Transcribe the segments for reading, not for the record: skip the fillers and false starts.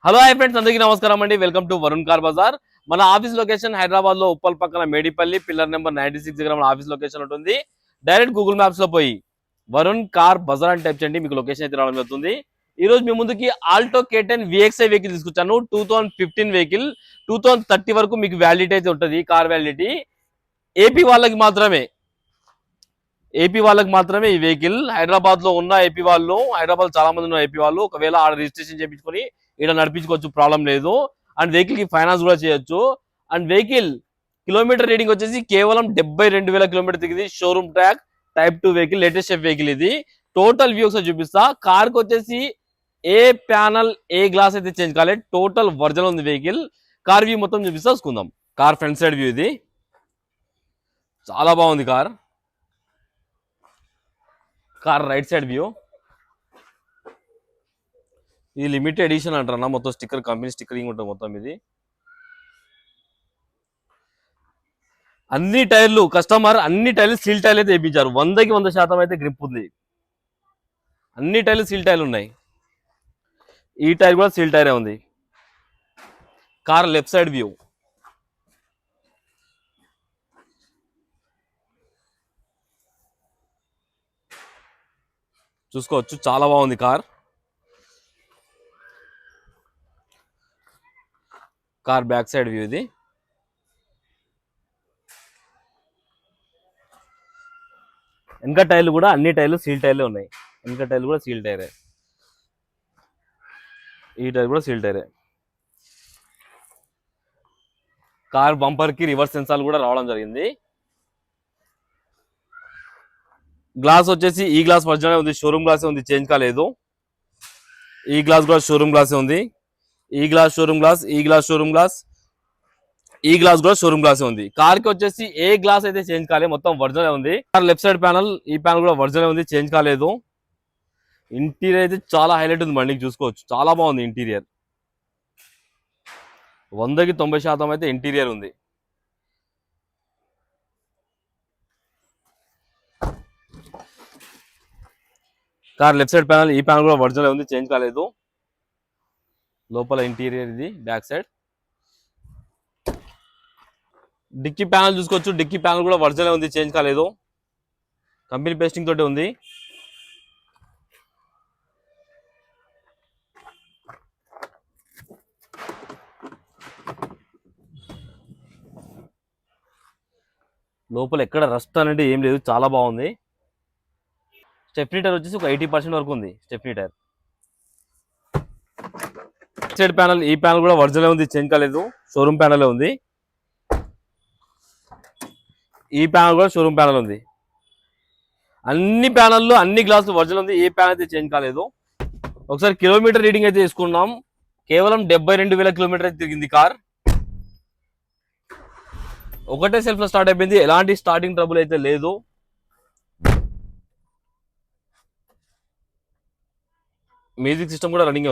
Hello hi friends, అందరికీ నమస్కారం అండి. Welcome to Varun car Bazaar. మన ఆఫీస్ లొకేషన్ హైదరాబాద్ లో ఉప్పల్ పక్కన మేడిపల్లి పిల్లర్ నెంబర్ 96 దగ్గర మన ఆఫీస్ లొకేషన్ ఉంటుంది. డైరెక్ట్ గూగుల్ మ్యాప్స్ లో పోయి వరుణ్ కార్ బజార్ అని టైప్ చేయండి, మీకు లొకేషన్ అయితే రావడం జరుగుతుంది. ఈ రోజు మీ ముందుకి ఆల్టో K10 VXI వెహికల్ తీసుకొచ్చాను. 2015 వెహికల్. 2030 వరకు మీకు వ్యాలిడిటీ అయితే ఉంటుంది. కార్ వ్యాలిడిటీ ఏపీ వాళ్ళకి మాత్రమే. ఈ వెహికల్ హైదరాబాద్ లో ఉన్న ఏపీ వాళ్ళు, హైదరాబాద్ చాలా మంది ఉన్న ఏపీ వాళ్ళు ఒకవేళ ఆడ రిజిస్ట్రేషన్ చేయించుకొని ఇక్కడ నడిపించుకోవచ్చు, ప్రాబ్లం లేదు. అండ్ వెహికల్ కి ఫైనాన్స్ కూడా చేయొచ్చు. అండ్ వెహికల్ కిలోమీటర్ రీడింగ్ వచ్చేసి కేవలం 72,000 కిలోమీటర్ తిరిగింది. Showroom track, type 2 vehicle, latest vehicle ఇది. టోటల్ వ్యూ ఒకసారి చూపిస్తా. కార్ కి వచ్చేసి ఏ ప్యానల్ ఏ గ్లాస్ అయితే చేంజ్ కాలేదు, టోటల్ వర్జన్ ఉంది వెహికల్. కార్ వ్యూ మొత్తం చూపిస్తా, చూసుకుందాం. కార్ ఫ్రంట్ సైడ్ వ్యూ ఇది, చాలా బాగుంది car. Car right side view, ఇది లిమిటెడ్ ఎడిషన్ అంటారన్న. మొత్తం స్టిక్కర్, కంపెనీ స్టిక్కరింగ్ ఉంటుంది మొత్తం. ఇది అన్ని టైర్లు కస్టమర్ అన్ని టైర్లు సీల్ టైర్లు అయితే వేయించారు. 100కి 100% అయితే గ్రిప్ ఉంది. అన్ని టైర్లు సీల్ టైర్లు ఉన్నాయి. ఈ టైర్ కూడా సీల్ టైరే ఉంది. కార్ లెఫ్ట్ సైడ్ వ్యూ, చూసుకోవచ్చు, చాలా బాగుంది car. Car back side view ఇది. వెనక టైర్లు కూడా అన్ని టైర్లు సీల్ టైర్లే ఉన్నాయి. వెనక టైర్లు కూడా సీల్ టైరే, ఈ టైర్ కూడా సీల్ టైరే. కార్ బంపర్ కి రివర్స్ సెన్సార్ కూడా రావడం జరిగింది. గ్లాస్ వచ్చేసి ఈ గ్లాస్ వర్జన్ ఉంది, షోరూమ్ గ్లాసే ఉంది, చేంజ్ కాలేదు. ఈ గ్లాస్ కూడా షోరూమ్ గ్లాసే ఉంది. ఈ గ్లాస్ షోరూమ్ గ్లాస్, ఈ గ్లాస్ షోరూమ్ గ్లాస్, ఈ గ్లాస్ కూడా షోరూమ్ గ్లాసే ఉంది. కార్ కి వచ్చేసి ఏ గ్లాస్ అయితే చేంజ్ కాలేదు, మొత్తం వర్జనే ఉంది. కార్ లెఫ్ట్ సైడ్ ప్యానల్, ఈ ప్యానల్ కూడా వర్జనే ఉంది, చేంజ్ కాలేదు. ఇంటీరియర్ అయితే చాలా హైలైట్ ఉంది, బండికి చూసుకోవచ్చు, చాలా బాగుంది ఇంటీరియర్. 100కి 90% అయితే ఇంటీరియర్ ఉంది. కార్ లెఫ్ట్ సైడ్ ప్యానల్, ఈ ప్యానల్ కూడా వర్జనే ఉంది, చేంజ్ కాలేదు. లోపల ఇంటీరియర్ ఇది, బ్యాక్ సైడ్. డిక్కీ ప్యానల్ చూసుకోవచ్చు, డిక్కీ ప్యానల్ కూడా వర్జనే ఉంది, చేంజ్ కాలేదు. కంపెనీ పేస్టింగ్ తోటి ఉంది. లోపల ఎక్కడ రస్ట్ అనేది ఏం లేదు, చాలా బాగుంది. స్టెప్నీ టైర్ వచ్చేసి ఒక 80% వరకు ఉంది స్టెప్నీ టైర్. సైడ్ ప్యానల్, ఈ ప్యానల్ కూడా వర్జనే ఉంది, చేంజ్ కాలేదు, షోరూమ్ ప్యానల్ ఉంది. ఈ ప్యానల్ కూడా షోరూమ్ ప్యానల్ ఉంది. అన్ని ప్యానల్లో అన్ని గ్లాసులు వర్జన్ ఉంది, ఏ ప్యానల్ అయితే చేంజ్ కాలేదు. ఒకసారి కిలోమీటర్ రీడింగ్ అయితే తీసుకున్నాం. కేవలం 72,000 కిలోమీటర్ అయితే తిరిగింది కార్. ఒకటే సెల్ఫ్ లో స్టార్ట్ అయిపోయింది, ఎలాంటి స్టార్టింగ్ ట్రబుల్ అయితే లేదు. మ్యూజిక్ సిస్టమ్ కూడా రన్నింగ్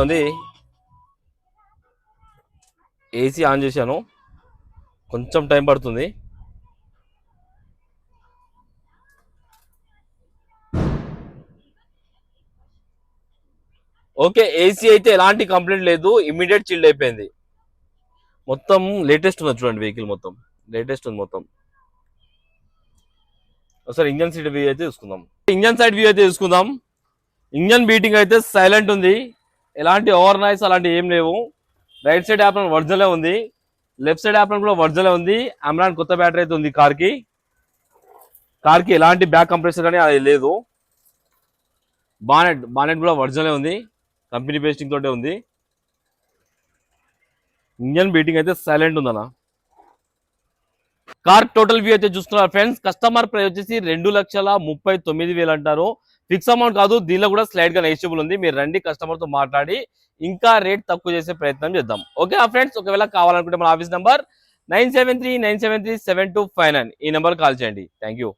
ఉంది. ఏసీ ఆన్ చేశాను, కొంచెం టైం పడుతుంది. ఓకే, ఏసీ అయితే ఎలాంటి కంప్లైంట్ లేదు, ఇమీడియట్ చిల్డ్ అయిపోయింది. మొత్తం లేటెస్ట్ ఉంది చూడండి, వెహికల్ మొత్తం లేటెస్ట్ ఉంది మొత్తం. ఒకసారి ఇంజన్ సైడ్ వ్యూ అయితే చూసుకుందాం. ఇంజన్ బీటింగ్ అయితే సైలెంట్ ఉంది, ఎలాంటి ఓవర్ నాయిస్ అలాంటి ఏం లేవు. రైట్ సైడ్ యాప్రాన్ వర్జనే ఉంది, లెఫ్ట్ సైడ్ యాప్రాన్ కూడా వర్జనే ఉంది. అమ్రాన్ కొత్త బ్యాటరీ అయితే ఉంది కార్ కి ఎలాంటి బ్యాక్ కంప్రెసర్ కానీ అది లేదు. బానెట్ కూడా వర్జనే ఉంది, కంపెనీ పేస్టింగ్ తోటే ఉంది. ఇంజన్ బీటింగ్ అయితే సైలెంట్ ఉందన్న. కార్ టోటల్ వ్యూ అయితే చూస్తున్నారు ఫ్రెండ్స్. కస్టమర్ ప్రైస్ వచ్చేసి 2,39,000 అంటారు. ఫిక్స్ అమౌంట్ కాదు, దీనిలో కూడా స్లైడ్ గా నెగిషియబుల్ ఉంది. మీరు రండి, కస్టమర్ తో మాట్లాడి ఇంకా రేట్ తక్కువ చేసే ప్రయత్నం చేద్దాం. ఓకే ఫ్రెండ్స్, ఒకవేళ కావాలనుకుంటే మన ఆఫీస్ నంబర్ 9739737259, ఈ నెంబర్ కాల్ చేయండి. Thank you.